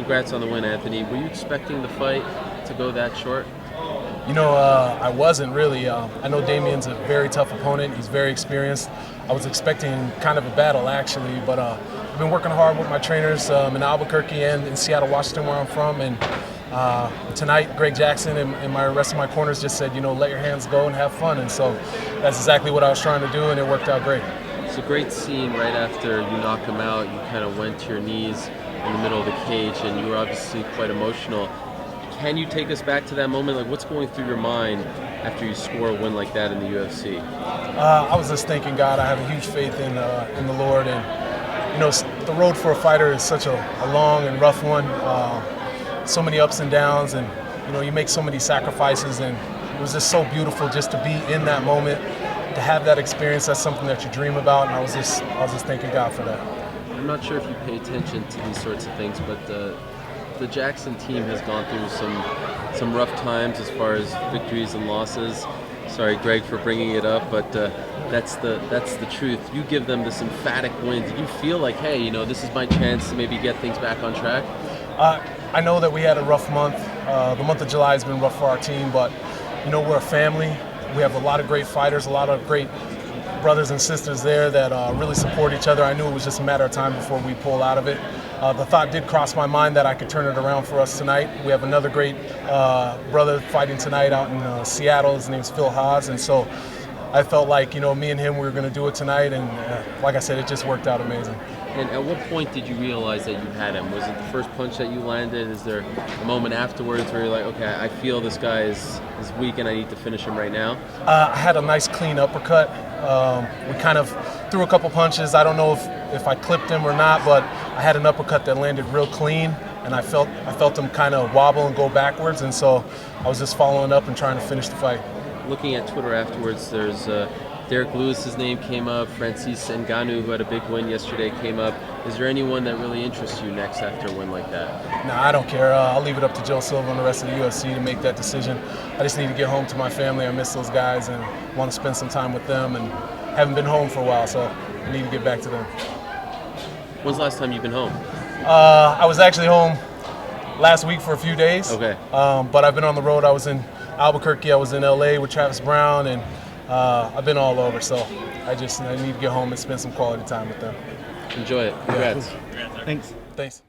Congrats on the win, Anthony. Were you expecting the fight to go that short? I wasn't really. I know Damian's a very tough opponent. He's very experienced. I was expecting kind of a battle, actually, but I've been working hard with my trainers in Albuquerque and in Seattle, Washington, where I'm from. And tonight, Greg Jackson and my rest of my corners just said, let your hands go and have fun. And so that's exactly what I was trying to do, and it worked out great. It's a great scene right after you knock him out. You kind of went to your knees in the middle of the cage, and you were obviously quite emotional. Can you take us back to that moment? Like, what's going through your mind after you score a win like that in the UFC? I was just thanking God. I have a huge faith in the Lord, and the road for a fighter is such a long and rough one. So many ups and downs, and you make so many sacrifices, and it was just so beautiful just to be in that moment, to have that experience. That's something that you dream about, and I was just thanking God for that. I'm not sure if you pay attention to these sorts of things, but the Jackson team has gone through some rough times as far as victories and losses. Sorry, Greg, for bringing it up, but that's the truth. You give them this emphatic win. Did you feel like, hey, this is my chance to maybe get things back on track? I know that we had a rough month. The month of July has been rough for our team, but we're a family. We have a lot of great fighters, a lot of great brothers and sisters there that really support each other. I knew it was just a matter of time before we pull out of it. The thought did cross my mind that I could turn it around for us tonight. We have another great brother fighting tonight out in Seattle. His name's Phil Haas, and so I felt like me and him, we were going to do it tonight, and like I said, it just worked out amazing. And at what point did you realize that you had him? Was it the first punch that you landed? Is there a moment afterwards where you're like, okay, I feel this guy is weak and I need to finish him right now? I had a nice clean uppercut. We kind of threw a couple punches. I don't know if I clipped him or not, but I had an uppercut that landed real clean, and I felt him kind of wobble and go backwards, and so I was just following up and trying to finish the fight. Looking at Twitter afterwards, there's Derek Lewis's name came up. Francis Ngannou, who had a big win yesterday, came up. Is there anyone that really interests you next after a win like that? No, I don't care. I'll leave it up to Joe Silva and the rest of the UFC to make that decision. I just need to get home to my family. I miss those guys and want to spend some time with them, and haven't been home for a while, so I need to get back to them. When's the last time you've been home? I was actually home last week for a few days. Okay. But I've been on the road. I was in Albuquerque. I was in LA with Travis Brown, and I've been all over, so I need to get home and spend some quality time with them. Enjoy it. Congrats. Thanks.